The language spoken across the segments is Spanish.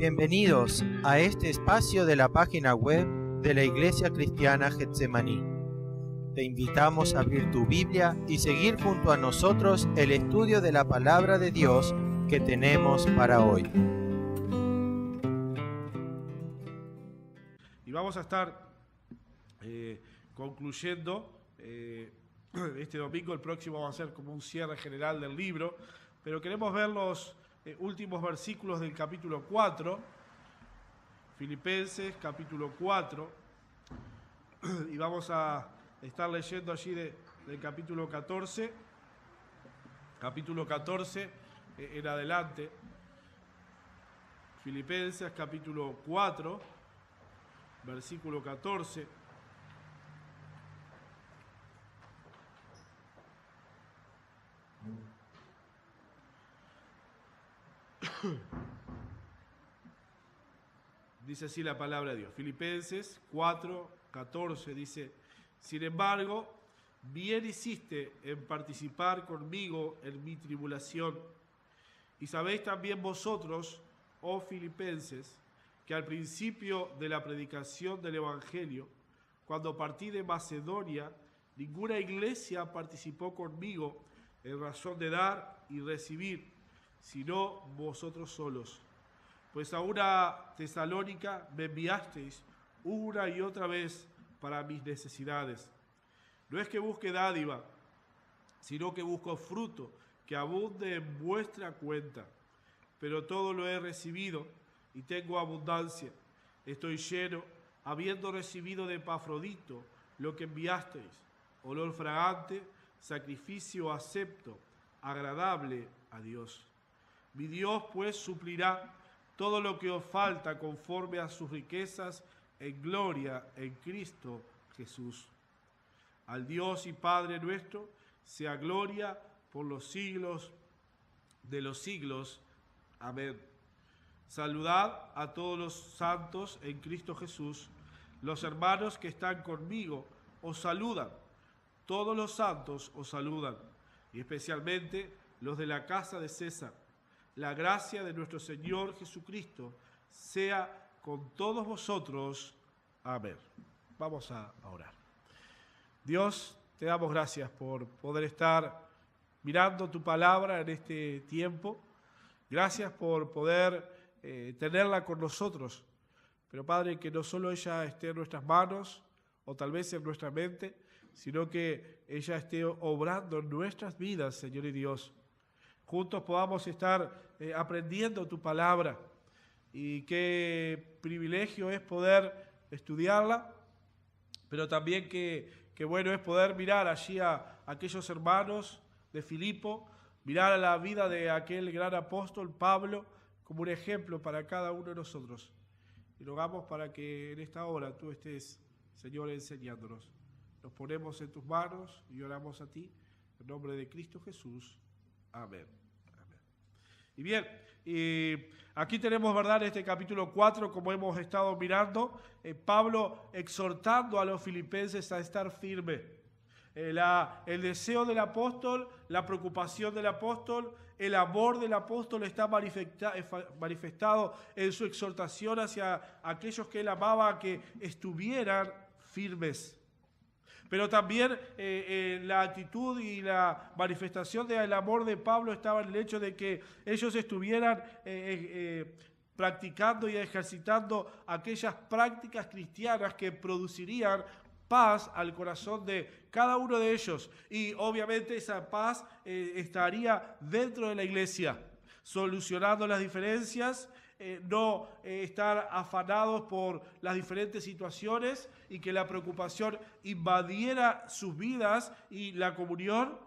Bienvenidos a este espacio de la página web de la Iglesia Cristiana Getsemaní. Te invitamos a abrir tu Biblia y seguir junto a nosotros el estudio de la Palabra de Dios que tenemos para hoy. Y vamos a estar concluyendo este domingo. El próximo va a ser como un cierre general del libro, pero queremos ver los últimos versículos del capítulo 4, Filipenses capítulo 4, y vamos a estar leyendo allí del capítulo 14 en adelante. Filipenses capítulo 4, versículo 14. Dice así la palabra de Dios. Filipenses 4, 14 dice: sin embargo, bien hiciste en participar conmigo en mi tribulación. Y sabéis también vosotros, oh Filipenses, que al principio de la predicación del Evangelio, cuando partí de Macedonia, ninguna iglesia participó conmigo en razón de dar y recibir, sino vosotros solos. Pues a una Tesalónica me enviasteis una y otra vez para mis necesidades. No es que busque dádiva, sino que busco fruto que abunde en vuestra cuenta. Pero todo lo he recibido y tengo abundancia. Estoy lleno, habiendo recibido de Epafrodito lo que enviasteis, olor fragante, sacrificio acepto, agradable a Dios. Mi Dios pues suplirá todo lo que os falta conforme a sus riquezas en gloria en Cristo Jesús. Al Dios y Padre nuestro sea gloria por los siglos de los siglos. Amén. Saludad a todos los santos en Cristo Jesús. Los hermanos que están conmigo os saludan. Todos los santos os saludan, y especialmente los de la casa de César. La gracia de nuestro Señor Jesucristo sea con todos vosotros. Amén. Vamos a orar. Dios, te damos gracias por poder estar mirando tu palabra en este tiempo. Gracias por poder tenerla con nosotros. Pero Padre, que no solo ella esté en nuestras manos o tal vez en nuestra mente, sino que ella esté obrando en nuestras vidas, Señor y Dios. Juntos podamos estar aprendiendo tu palabra, y qué privilegio es poder estudiarla, pero también qué bueno es poder mirar allí a aquellos hermanos de Filipo, mirar a la vida de aquel gran apóstol Pablo como un ejemplo para cada uno de nosotros. Y rogamos para que en esta hora tú estés, Señor, enseñándonos. Nos ponemos en tus manos y oramos a ti, en nombre de Cristo Jesús. Amén. Amén. Y bien, aquí tenemos, ¿verdad?, en este capítulo 4, como hemos estado mirando, Pablo exhortando a los filipenses a estar firmes. El deseo del apóstol, la preocupación del apóstol, el amor del apóstol está manifestado en su exhortación hacia aquellos que él amaba, que estuvieran firmes. Pero también la actitud y la manifestación del amor de Pablo estaba en el hecho de que ellos estuvieran practicando y ejercitando aquellas prácticas cristianas que producirían paz al corazón de cada uno de ellos. Y obviamente esa paz estaría dentro de la iglesia, solucionando las diferencias, no estar afanados por las diferentes situaciones y que la preocupación invadiera sus vidas y la comunión,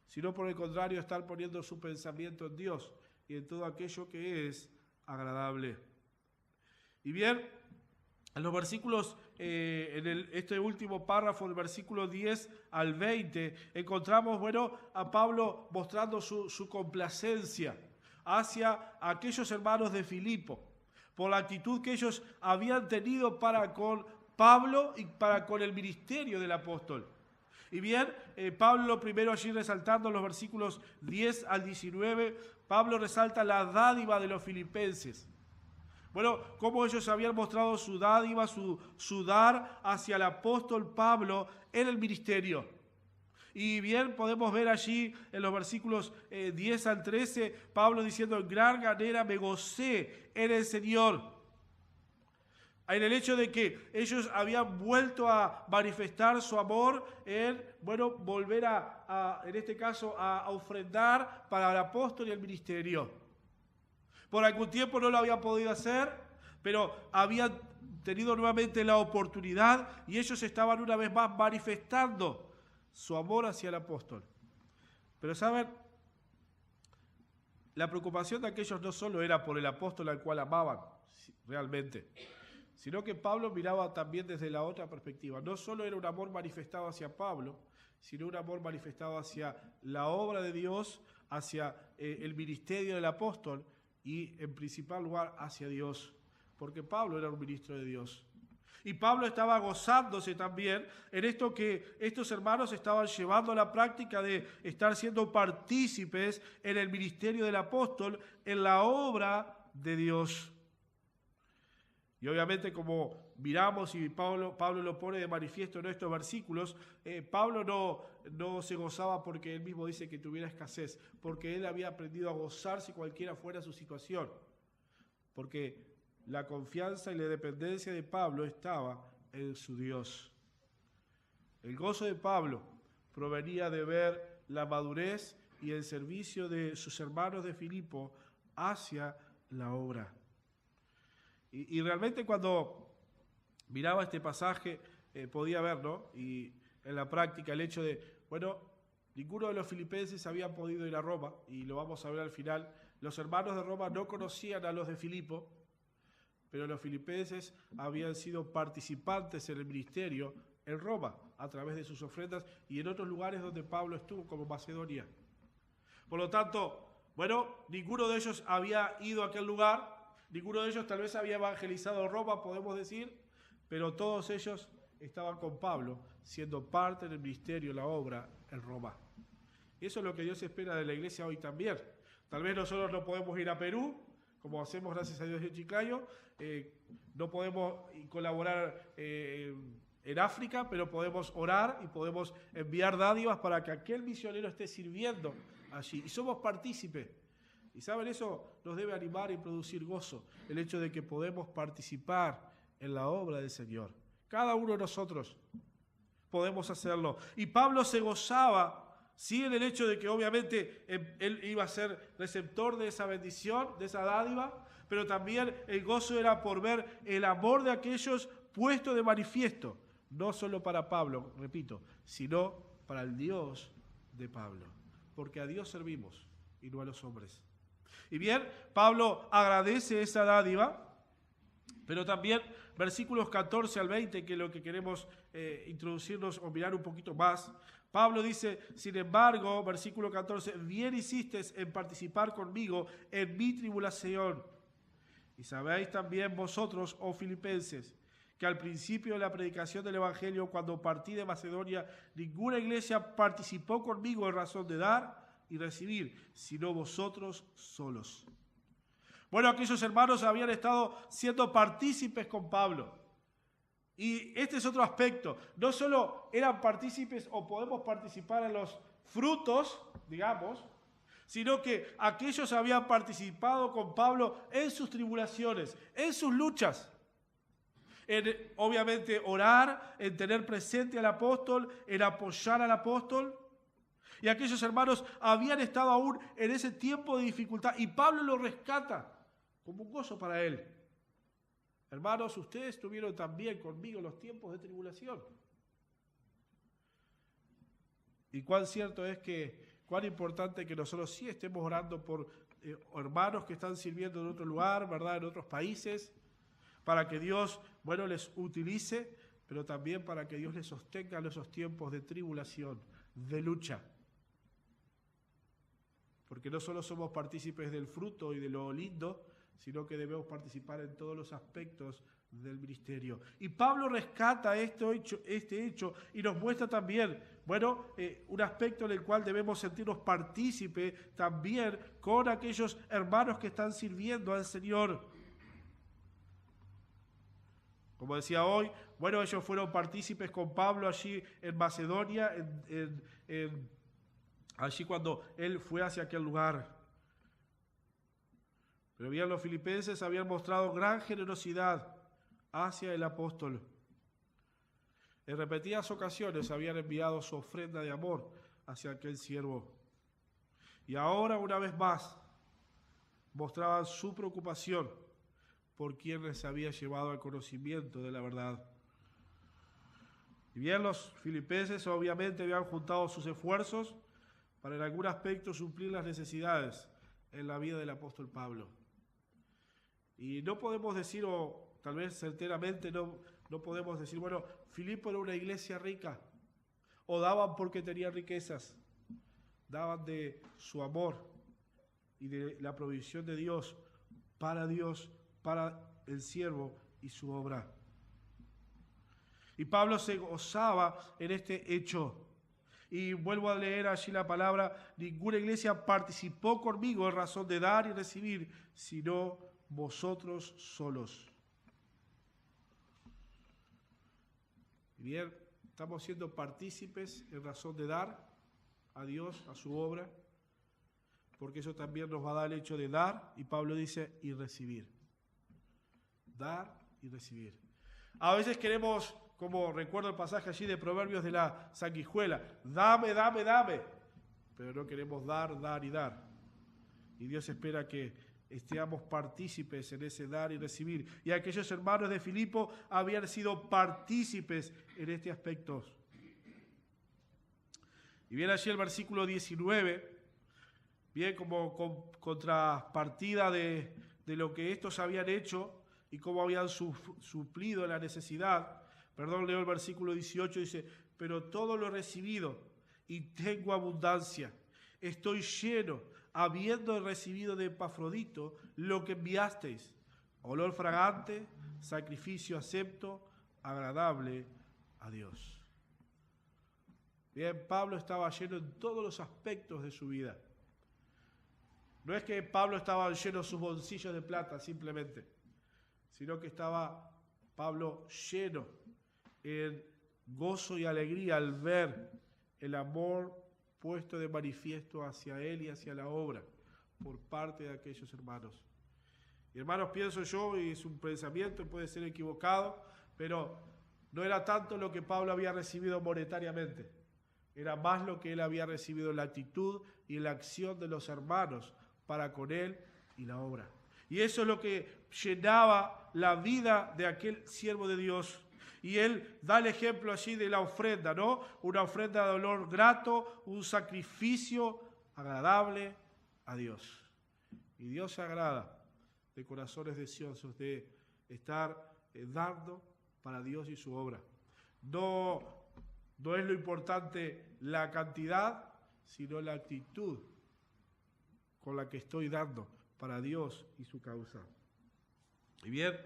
sino por el contrario estar poniendo su pensamiento en Dios y en todo aquello que es agradable. Y bien, en los versículos, este último párrafo, del versículo 10 al 20, encontramos, a Pablo mostrando su complacencia hacia aquellos hermanos de Filipo, por la actitud que ellos habían tenido para con Pablo y para con el ministerio del apóstol. Y bien, Pablo primero allí resaltando los versículos 10 al 19, Pablo resalta la dádiva de los filipenses. Bueno, cómo ellos habían mostrado su dádiva, su dar hacia el apóstol Pablo en el ministerio. Y bien podemos ver allí en los versículos 10 al 13, Pablo diciendo: en gran manera me gocé en el Señor. En el hecho de que ellos habían vuelto a manifestar su amor en, volver en este caso, a ofrendar para el apóstol y el ministerio. Por algún tiempo no lo habían podido hacer, pero habían tenido nuevamente la oportunidad y ellos estaban una vez más manifestando su amor hacia el apóstol. Pero ¿saben? La preocupación de aquellos no solo era por el apóstol al cual amaban realmente, sino que Pablo miraba también desde la otra perspectiva. No solo era un amor manifestado hacia Pablo, sino un amor manifestado hacia la obra de Dios, hacia el ministerio del apóstol y, en principal lugar, hacia Dios, porque Pablo era un ministro de Dios. Y Pablo estaba gozándose también en esto que estos hermanos estaban llevando a la práctica de estar siendo partícipes en el ministerio del apóstol, en la obra de Dios. Y obviamente, como miramos y Pablo lo pone de manifiesto en estos versículos, Pablo no se gozaba porque él mismo dice que tuviera escasez, porque él había aprendido a gozarse cualquiera fuera su situación. Porque la confianza y la dependencia de Pablo estaba en su Dios. El gozo de Pablo provenía de ver la madurez y el servicio de sus hermanos de Filipo hacia la obra. Y realmente cuando miraba este pasaje podía ver, ¿no? Y en la práctica el hecho de, ninguno de los filipenses había podido ir a Roma, y lo vamos a ver al final. Los hermanos de Roma no conocían a los de Filipo, pero los filipenses habían sido participantes en el ministerio en Roma, a través de sus ofrendas y en otros lugares donde Pablo estuvo, como Macedonia. Por lo tanto, ninguno de ellos había ido a aquel lugar. Ninguno de ellos tal vez había evangelizado Roma, podemos decir, pero todos ellos estaban con Pablo, siendo parte del ministerio, la obra en Roma. Y eso es lo que Dios espera de la iglesia hoy también. Tal vez nosotros no podemos ir a Perú, como hacemos gracias a Dios en Chiclayo, no podemos colaborar en África, pero podemos orar y podemos enviar dádivas para que aquel misionero esté sirviendo allí. Y somos partícipes. Y saben, eso nos debe animar y producir gozo, el hecho de que podemos participar en la obra del Señor. Cada uno de nosotros podemos hacerlo. Y Pablo se gozaba, sí, en el hecho de que obviamente él iba a ser receptor de esa bendición, de esa dádiva, pero también el gozo era por ver el amor de aquellos puesto de manifiesto, no solo para Pablo, repito, sino para el Dios de Pablo, porque a Dios servimos y no a los hombres. Y bien, Pablo agradece esa dádiva, pero también versículos 14 al 20, que es lo que queremos introducirnos o mirar un poquito más. Pablo dice: sin embargo, versículo 14, bien hiciste en participar conmigo en mi tribulación. Y sabéis también vosotros, oh filipenses, que al principio de la predicación del Evangelio, cuando partí de Macedonia, ninguna iglesia participó conmigo en razón de dar y recibir, sino vosotros solos. Aquellos hermanos habían estado siendo partícipes con Pablo. Y este es otro aspecto. No solo eran partícipes o podemos participar en los frutos, digamos, sino que aquellos habían participado con Pablo en sus tribulaciones, en sus luchas. En, obviamente, orar, en tener presente al apóstol, en apoyar al apóstol. Y aquellos hermanos habían estado aún en ese tiempo de dificultad y Pablo lo rescata como un gozo para él. Hermanos, ustedes tuvieron también conmigo los tiempos de tribulación. Y cuán cierto es cuán importante que nosotros sí estemos orando por hermanos que están sirviendo en otro lugar, ¿verdad?, en otros países, para que Dios, les utilice, pero también para que Dios les sostenga en esos tiempos de tribulación, de lucha. Porque no solo somos partícipes del fruto y de lo lindo, sino que debemos participar en todos los aspectos del ministerio. Y Pablo rescata este hecho y nos muestra también, un aspecto en el cual debemos sentirnos partícipes también con aquellos hermanos que están sirviendo al Señor. Como decía hoy, bueno, ellos fueron partícipes con Pablo allí en Macedonia, allí cuando él fue hacia aquel lugar. Pero bien, los filipenses habían mostrado gran generosidad hacia el apóstol. En repetidas ocasiones habían enviado su ofrenda de amor hacia aquel siervo. Y ahora, una vez más, mostraban su preocupación por quien les había llevado al conocimiento de la verdad. Y bien, los filipenses obviamente habían juntado sus esfuerzos para en algún aspecto suplir las necesidades en la vida del apóstol Pablo. Y no podemos decir, o tal vez certeramente no podemos decir, bueno, Filipo era una iglesia rica, o daban porque tenían riquezas, daban de su amor y de la provisión de Dios, para el siervo y su obra. Y Pablo se gozaba en este hecho. Y vuelvo a leer allí la palabra: ninguna iglesia participó conmigo en razón de dar y recibir, sino vosotros solos. Bien, estamos siendo partícipes en razón de dar a Dios, a su obra, porque eso también nos va a dar el hecho de dar, y Pablo dice, y recibir. Dar y recibir. A veces queremos, como recuerdo el pasaje allí de Proverbios de la sanguijuela, dame, dame, dame, pero no queremos dar, dar y dar. Y Dios espera que estemos partícipes en ese dar y recibir. Y aquellos hermanos de Filipo habían sido partícipes en este aspecto. Y bien allí el versículo 19, bien como contrapartida de lo que estos habían hecho y cómo habían suplido la necesidad. Leo el versículo 18, dice, pero todo lo he recibido y tengo abundancia. Estoy lleno, habiendo recibido de Epafrodito lo que enviasteis, olor fragante, sacrificio acepto, agradable a Dios. Bien, Pablo estaba lleno en todos los aspectos de su vida. No es que Pablo estaba lleno sus bolsillos de plata simplemente, sino que estaba Pablo lleno en gozo y alegría al ver el amor puesto de manifiesto hacia él y hacia la obra por parte de aquellos hermanos. Y hermanos, pienso yo, y es un pensamiento, puede ser equivocado, pero no era tanto lo que Pablo había recibido monetariamente, era más lo que él había recibido en la actitud y en la acción de los hermanos para con él y la obra. Y eso es lo que llenaba la vida de aquel siervo de Dios. Y él da el ejemplo allí de la ofrenda, ¿no? Una ofrenda de olor grato, un sacrificio agradable a Dios. Y Dios se agrada de corazones deseosos de estar dando para Dios y su obra. No es lo importante la cantidad, sino la actitud con la que estoy dando para Dios y su causa. Y bien,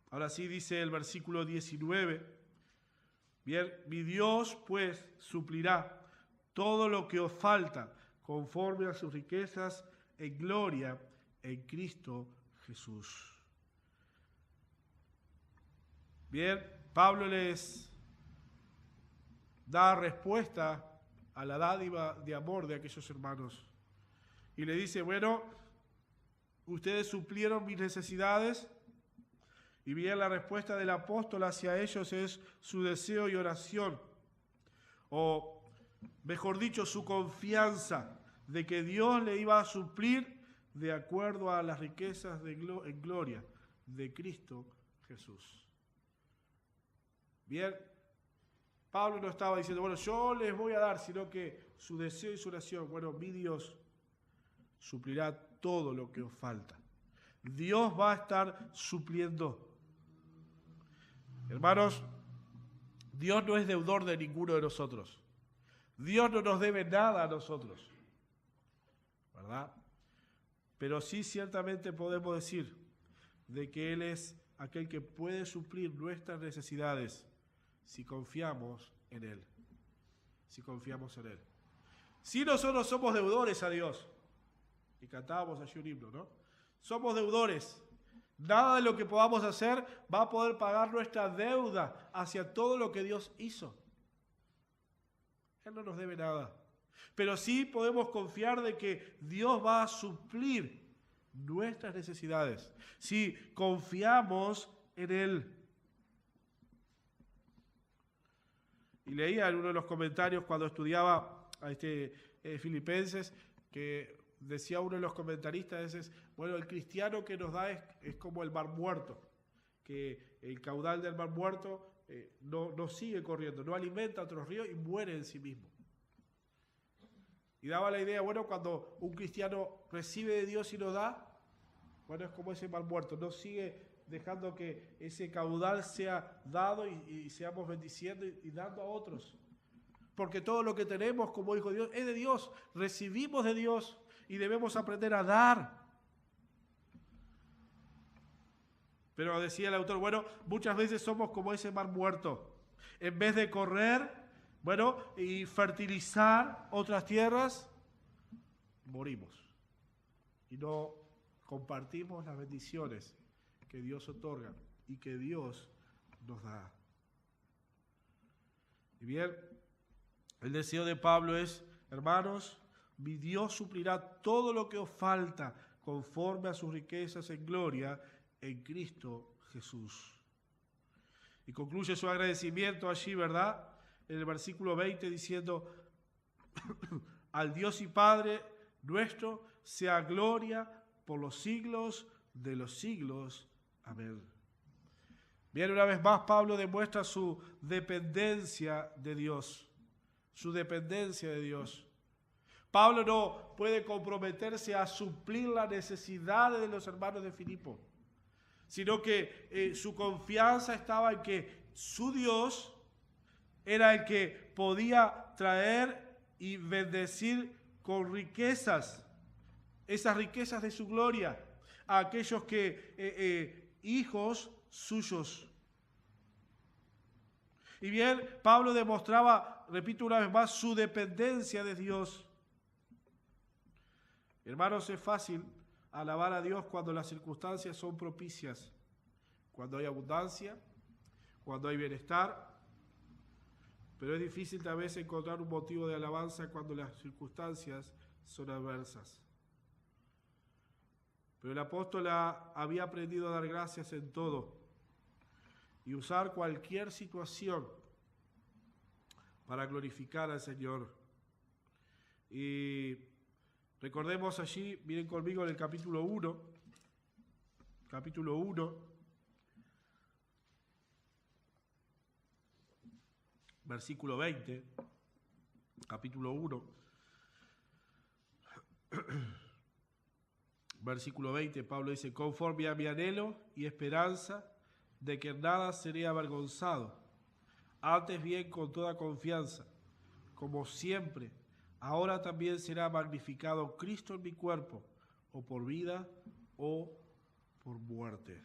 ahora sí dice el versículo 19, bien, mi Dios pues suplirá todo lo que os falta conforme a sus riquezas en gloria en Cristo Jesús. Bien, Pablo les da respuesta a la dádiva de amor de aquellos hermanos. Y le dice, bueno, ustedes suplieron mis necesidades. Y bien, la respuesta del apóstol hacia ellos es su deseo y oración. O, mejor dicho, su confianza de que Dios le iba a suplir de acuerdo a las riquezas en gloria de Cristo Jesús. Bien, Pablo no estaba diciendo, bueno, yo les voy a dar, sino que su deseo y su oración, bueno, mi Dios suplirá todo lo que os falta. Dios va a estar supliendo. Hermanos, Dios no es deudor de ninguno de nosotros. Dios no nos debe nada a nosotros, ¿verdad? Pero sí ciertamente podemos decir de que Él es aquel que puede suplir nuestras necesidades si confiamos en Él. Si confiamos en Él. Si nosotros somos deudores a Dios, y cantábamos allí un himno, ¿no? Somos deudores. Nada de lo que podamos hacer va a poder pagar nuestra deuda hacia todo lo que Dios hizo. Él no nos debe nada. Pero sí podemos confiar de que Dios va a suplir nuestras necesidades si confiamos en Él. Y leía en uno de los comentarios cuando estudiaba a Filipenses, que decía uno de los comentaristas, bueno, el cristiano que nos da es como el mar muerto, que el caudal del mar muerto no sigue corriendo, no alimenta otros ríos y muere en sí mismo. Y daba la idea, bueno, cuando un cristiano recibe de Dios y lo da, bueno, es como ese mar muerto, no sigue dejando que ese caudal sea dado y seamos bendiciendo y dando a otros. Porque todo lo que tenemos como hijos de Dios es de Dios, recibimos de Dios y debemos aprender a dar. Pero decía el autor, bueno, muchas veces somos como ese mar muerto. En vez de correr, bueno, y fertilizar otras tierras, morimos. Y no compartimos las bendiciones que Dios otorga y que Dios nos da. Y bien, el deseo de Pablo es, hermanos, mi Dios suplirá todo lo que os falta conforme a sus riquezas en gloria en Cristo Jesús. Y concluye su agradecimiento allí, ¿verdad? En el versículo 20 diciendo, al Dios y Padre nuestro sea gloria por los siglos de los siglos. Amén. Bien, una vez más Pablo demuestra su dependencia de Dios. Su dependencia de Dios. Pablo no puede comprometerse a suplir las necesidades de los hermanos de Filipo, sino que su confianza estaba en que su Dios era el que podía traer y bendecir con riquezas, esas riquezas de su gloria, a aquellos hijos suyos. Y bien, Pablo demostraba, repito una vez más, su dependencia de Dios. Hermanos, es fácil alabar a Dios cuando las circunstancias son propicias, cuando hay abundancia, cuando hay bienestar, pero es difícil tal vez encontrar un motivo de alabanza cuando las circunstancias son adversas. Pero el apóstol había aprendido a dar gracias en todo y usar cualquier situación para glorificar al Señor. Y recordemos allí, miren conmigo en el capítulo 1, versículo 20, capítulo 1, versículo 20, Pablo dice, conforme a mi anhelo y esperanza de que en nada seré avergonzado, antes bien con toda confianza, como siempre, ahora también será magnificado Cristo en mi cuerpo, o por vida, o por muerte,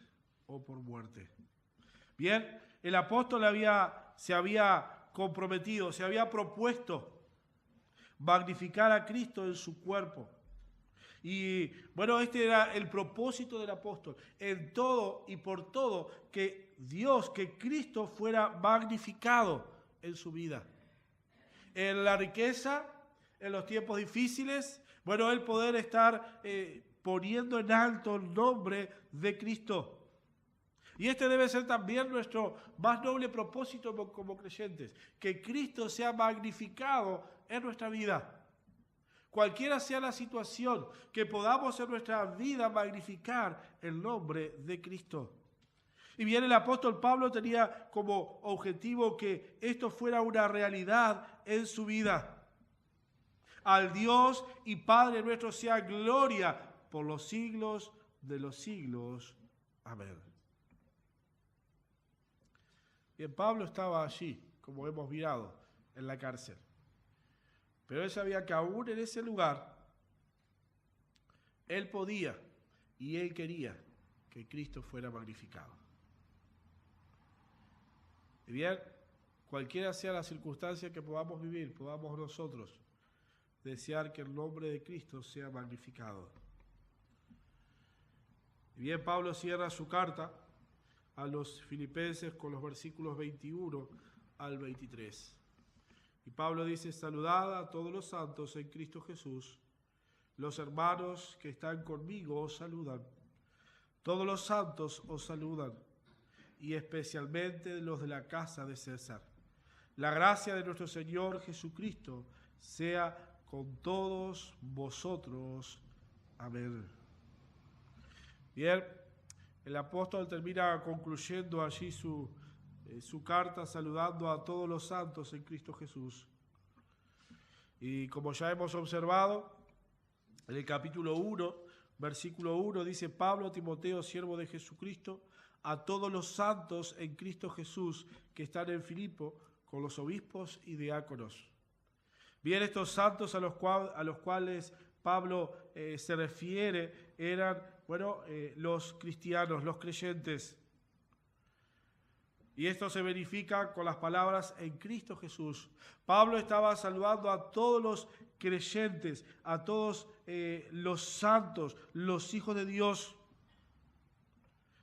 Bien, el apóstol se había comprometido, se había propuesto magnificar a Cristo en su cuerpo. Y bueno, este era el propósito del apóstol, en todo y por todo, que Dios, que Cristo fuera magnificado en su vida. En la riqueza, en los tiempos difíciles, bueno, el poder estar poniendo en alto el nombre de Cristo. Y este debe ser también nuestro más noble propósito como creyentes, que Cristo sea magnificado en nuestra vida. Cualquiera sea la situación, que podamos en nuestra vida magnificar el nombre de Cristo. Y bien, el apóstol Pablo tenía como objetivo que esto fuera una realidad en su vida. Al Dios y Padre nuestro sea gloria por los siglos de los siglos. Amén. Bien, Pablo estaba allí, como hemos mirado, en la cárcel. Pero él sabía que aún en ese lugar, él podía y él quería que Cristo fuera magnificado. Y bien, cualquiera sea la circunstancia que podamos vivir, podamos nosotros desear que el nombre de Cristo sea magnificado. Y bien, Pablo cierra su carta a los filipenses con los versículos 21 al 23. Y Pablo dice: saludad a todos los santos en Cristo Jesús. Los hermanos que están conmigo os saludan. Todos los santos os saludan, y especialmente los de la casa de César. La gracia de nuestro Señor Jesucristo sea con todos vosotros. Amén. Bien, el apóstol termina concluyendo allí su carta saludando a todos los santos en Cristo Jesús. Y como ya hemos observado, en el capítulo 1, versículo 1, dice: Pablo, Timoteo, siervo de Jesucristo, a todos los santos en Cristo Jesús que están en Filipo, con los obispos y diáconos. Bien, estos santos a los cuales Pablo se refiere eran, los cristianos, los creyentes. Y esto se verifica con las palabras en Cristo Jesús. Pablo estaba saludando a todos los creyentes, a todos los santos, los hijos de Dios.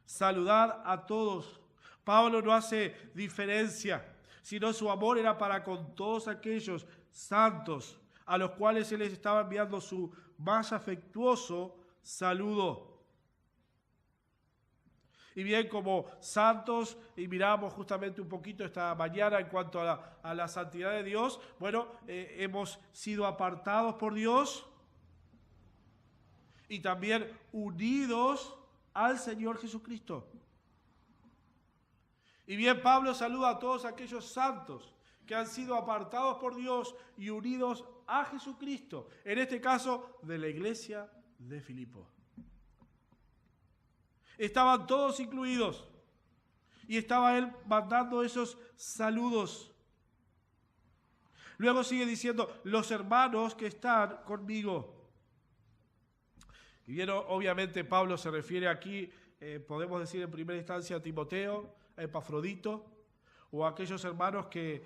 Saludar a todos. Pablo no hace diferencia, sino su amor era para con todos aquellos santos a los cuales él les estaba enviando su más afectuoso saludo. Y bien, como santos, y miramos justamente un poquito esta mañana en cuanto a la santidad de Dios, hemos sido apartados por Dios y también unidos al Señor Jesucristo. Y bien, Pablo saluda a todos aquellos santos que han sido apartados por Dios y unidos a Jesucristo, en este caso de la iglesia de Filipo. Estaban todos incluidos y estaba él mandando esos saludos. Luego sigue diciendo: los hermanos que están conmigo. Y bien, obviamente Pablo se refiere aquí, podemos decir en primera instancia, a Timoteo, a Epafrodito, o a aquellos hermanos que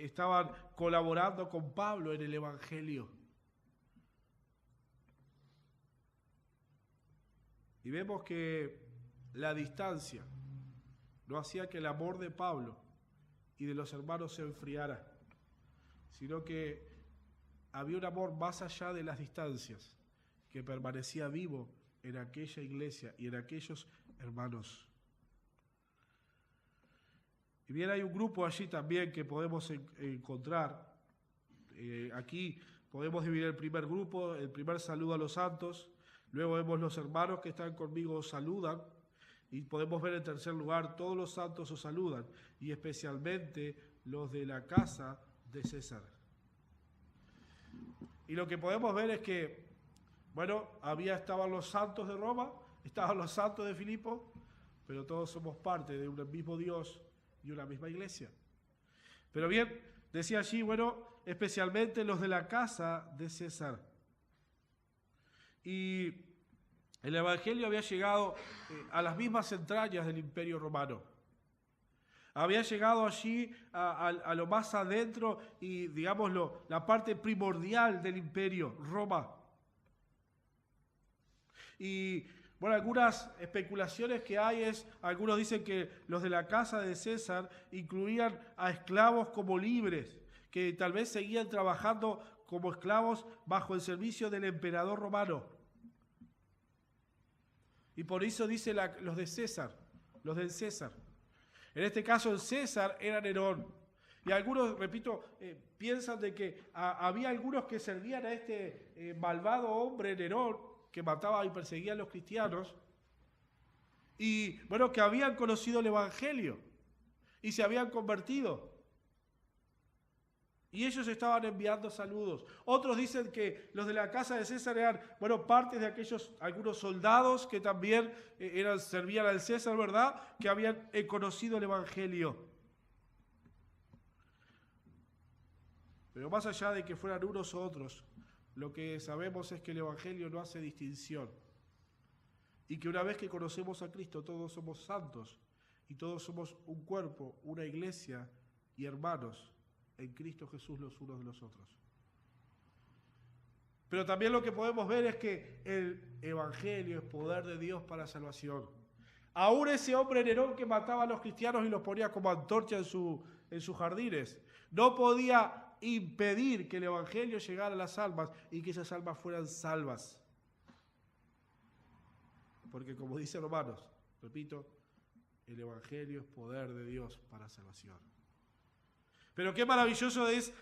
estaban colaborando con Pablo en el Evangelio. Y vemos que la distancia no hacía que el amor de Pablo y de los hermanos se enfriara, sino que había un amor más allá de las distancias, que permanecía vivo en aquella iglesia y en aquellos hermanos. Y bien, hay un grupo allí también que podemos encontrar. Aquí podemos dividir el primer grupo, el primer saludo a los santos. Luego vemos: los hermanos que están conmigo os saludan. Y podemos ver en tercer lugar: todos los santos os saludan, y especialmente los de la casa de César. Y lo que podemos ver es que, estaban los santos de Roma, estaban los santos de Filipo, pero todos somos parte de un mismo Dios y una misma iglesia. Pero bien, decía allí, especialmente los de la casa de César. Y el Evangelio había llegado a las mismas entrañas del Imperio Romano. Había llegado allí a lo más adentro y, digámoslo, la parte primordial del Imperio, Roma. Y algunas especulaciones que hay algunos dicen que los de la casa de César incluían a esclavos como libres, que tal vez seguían trabajando como esclavos bajo el servicio del emperador romano. Y por eso dice los de César, los del César. En este caso el César era Nerón. Y algunos, repito, piensan de que había algunos que servían a este malvado hombre Nerón, que mataba y perseguía a los cristianos, y que habían conocido el Evangelio y se habían convertido. Y ellos estaban enviando saludos. Otros dicen que los de la casa de César eran, partes de algunos soldados que también servían al César, ¿verdad? Que habían conocido el Evangelio. Pero más allá de que fueran unos u otros, lo que sabemos es que el Evangelio no hace distinción. Y que una vez que conocemos a Cristo, todos somos santos. Y todos somos un cuerpo, una iglesia y hermanos en Cristo Jesús los unos de los otros. Pero también lo que podemos ver es que el evangelio es poder de Dios para salvación. Aún ese hombre Nerón que mataba a los cristianos y los ponía como antorcha en sus jardines, no podía impedir que el evangelio llegara a las almas y que esas almas fueran salvas. Porque como dice Romanos, repito, el evangelio es poder de Dios para salvación. Pero qué maravilloso es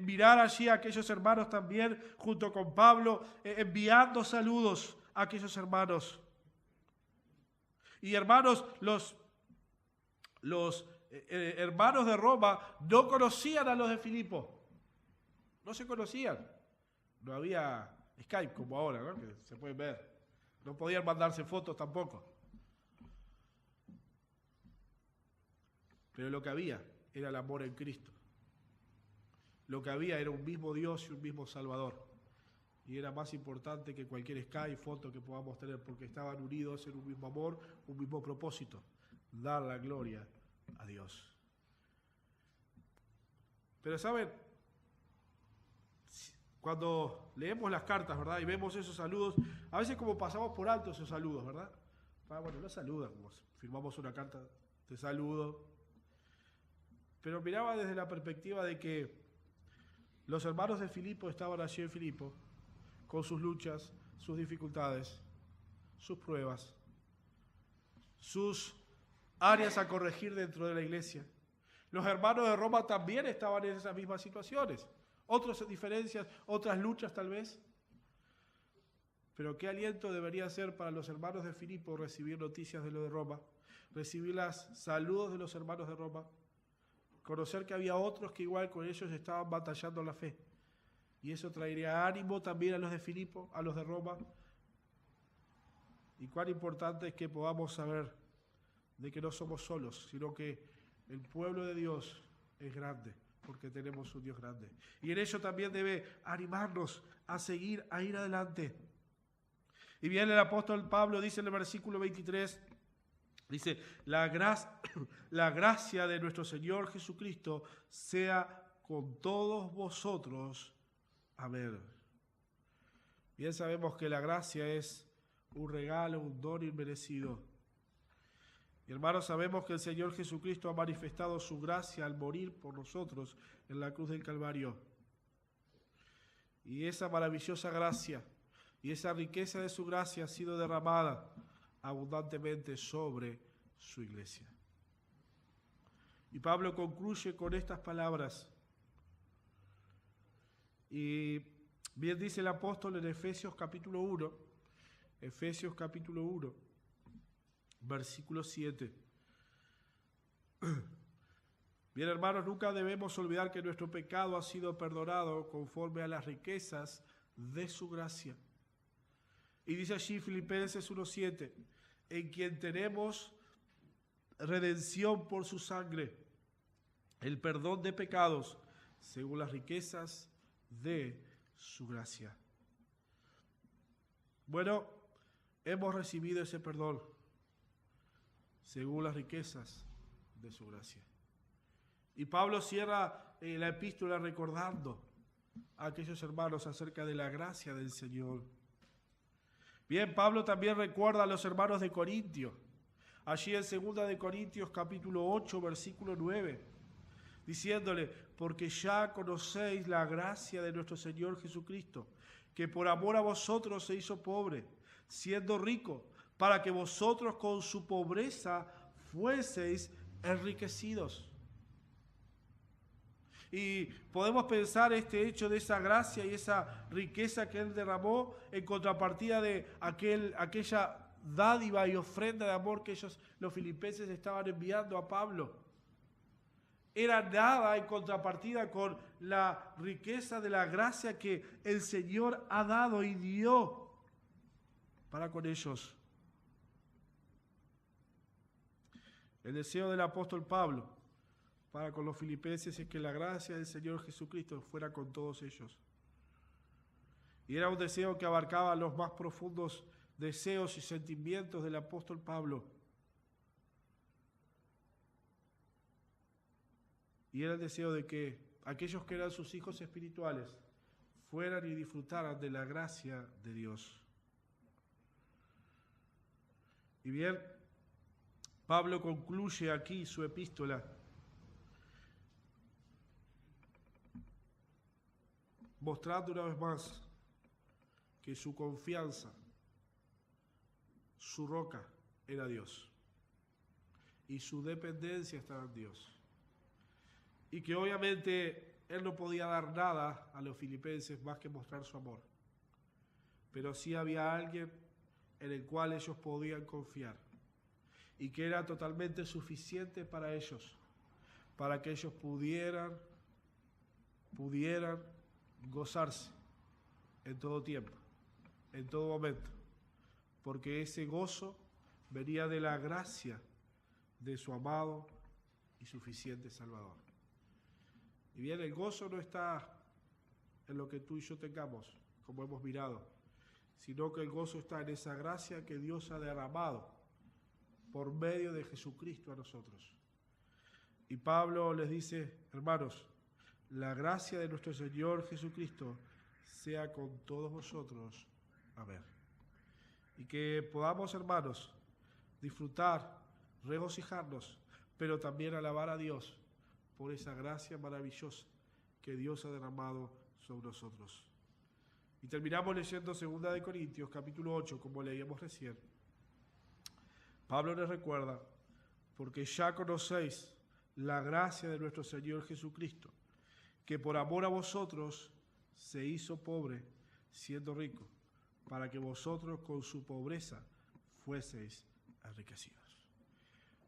mirar allí a aquellos hermanos también, junto con Pablo, enviando saludos a aquellos hermanos. Y hermanos, los hermanos de Roma no conocían a los de Filipo. No se conocían. No había Skype como ahora, ¿no? Que se pueden ver. No podían mandarse fotos tampoco. Pero lo que había era el amor en Cristo. Lo que había era un mismo Dios y un mismo Salvador. Y era más importante que cualquier Skype, foto que podamos tener, porque estaban unidos en un mismo amor, un mismo propósito, dar la gloria a Dios. Pero ¿saben? Cuando leemos las cartas, ¿verdad? Y vemos esos saludos, a veces como pasamos por alto esos saludos, ¿verdad? Bueno, no saludan, como firmamos una carta de saludo. Pero miraba desde la perspectiva de que los hermanos de Filipo estaban allí en Filipo, con sus luchas, sus dificultades, sus pruebas, sus áreas a corregir dentro de la iglesia. Los hermanos de Roma también estaban en esas mismas situaciones. Otras diferencias, otras luchas tal vez. Pero qué aliento debería ser para los hermanos de Filipo recibir noticias de lo de Roma, recibir los saludos de los hermanos de Roma, conocer que había otros que igual con ellos estaban batallando la fe. Y eso traería ánimo también a los de Filipo, a los de Roma. Y cuán importante es que podamos saber de que no somos solos, sino que el pueblo de Dios es grande, porque tenemos un Dios grande. Y en ello también debe animarnos a seguir, a ir adelante. Y bien el apóstol Pablo dice en el versículo 23, dice, la gracia de nuestro Señor Jesucristo sea con todos vosotros. Amén. Bien sabemos que la gracia es un regalo, un don inmerecido. Y hermanos, sabemos que el Señor Jesucristo ha manifestado su gracia al morir por nosotros en la cruz del Calvario. Y esa maravillosa gracia y esa riqueza de su gracia ha sido derramada abundantemente sobre su iglesia. Y Pablo concluye con estas palabras. Y bien dice el apóstol en Efesios capítulo 1, versículo 7. Bien, hermanos, nunca debemos olvidar que nuestro pecado ha sido perdonado conforme a las riquezas de su gracia. Y dice allí Filipenses 1:7, en quien tenemos redención por su sangre, el perdón de pecados, según las riquezas de su gracia. Bueno, hemos recibido ese perdón según las riquezas de su gracia. Y Pablo cierra la epístola recordando a aquellos hermanos acerca de la gracia del Señor. Bien, Pablo también recuerda a los hermanos de Corintio, allí en 2 de Corintios capítulo 8, versículo 9, diciéndole, porque ya conocéis la gracia de nuestro Señor Jesucristo, que por amor a vosotros se hizo pobre, siendo rico, para que vosotros con su pobreza fueseis enriquecidos. Y podemos pensar este hecho de esa gracia y esa riqueza que Él derramó en contrapartida de aquella dádiva y ofrenda de amor que los filipenses estaban enviando a Pablo. Era nada en contrapartida con la riqueza de la gracia que el Señor ha dado y dio para con ellos. El deseo del apóstol Pablo para con los filipenses es que la gracia del Señor Jesucristo fuera con todos ellos. Y era un deseo que abarcaba los más profundos deseos y sentimientos del apóstol Pablo. Y era el deseo de que aquellos que eran sus hijos espirituales fueran y disfrutaran de la gracia de Dios. Y bien, Pablo concluye aquí su epístola mostrando una vez más que su confianza, su roca era Dios y su dependencia estaba en Dios. Y que obviamente él no podía dar nada a los filipenses más que mostrar su amor. Pero sí había alguien en el cual ellos podían confiar y que era totalmente suficiente para ellos, para que ellos pudieran gozarse en todo tiempo, en todo momento, porque ese gozo venía de la gracia de su amado y suficiente Salvador. Y bien, el gozo no está en lo que tú y yo tengamos, como hemos mirado, sino que el gozo está en esa gracia que Dios ha derramado por medio de Jesucristo a nosotros. Y Pablo les dice, hermanos, la gracia de nuestro Señor Jesucristo sea con todos vosotros. Amén. Y que podamos, hermanos, disfrutar, regocijarnos, pero también alabar a Dios por esa gracia maravillosa que Dios ha derramado sobre nosotros. Y terminamos leyendo 2 Corintios, capítulo 8, como leíamos recién. Pablo les recuerda, porque ya conocéis la gracia de nuestro Señor Jesucristo, que por amor a vosotros se hizo pobre, siendo rico, para que vosotros con su pobreza fueseis enriquecidos.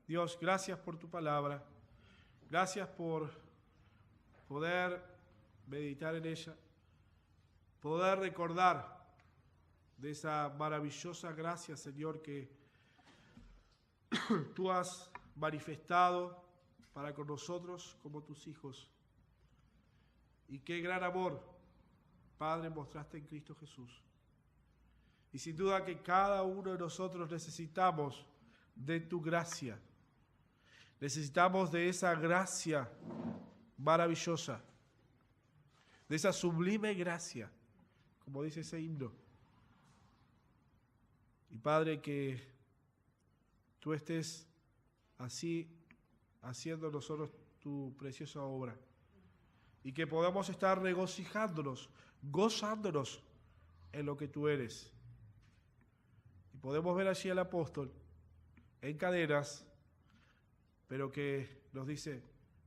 Dios, gracias por tu palabra, gracias por poder meditar en ella, poder recordar de esa maravillosa gracia, Señor, que tú has manifestado para con nosotros como tus hijos. Y qué gran amor, Padre, mostraste en Cristo Jesús. Y sin duda que cada uno de nosotros necesitamos de tu gracia. Necesitamos de esa gracia maravillosa, de esa sublime gracia, como dice ese himno. Y Padre, que tú estés así haciendo nosotros tu preciosa obra. Y que podamos estar regocijándonos, gozándonos en lo que tú eres. Y podemos ver allí al apóstol en cadenas, pero que nos dice,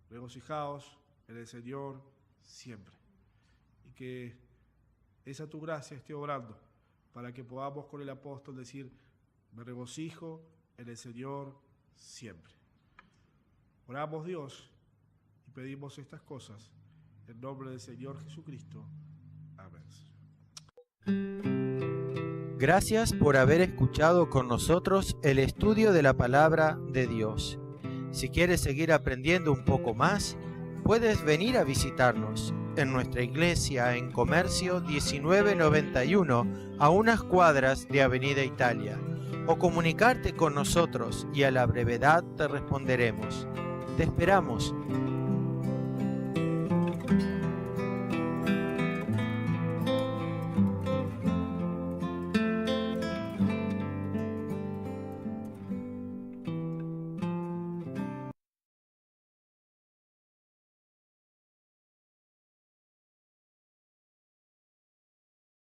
regocijaos en el Señor siempre. Y que esa tu gracia esté obrando para que podamos con el apóstol decir, me regocijo en el Señor siempre. Oramos, Dios, y pedimos estas cosas en nombre del Señor Jesucristo. Amén. Gracias por haber escuchado con nosotros el estudio de la Palabra de Dios. Si quieres seguir aprendiendo un poco más, puedes venir a visitarnos en nuestra iglesia en Comercio 1991, a unas cuadras de Avenida Italia, o comunicarte con nosotros y a la brevedad te responderemos. Te esperamos.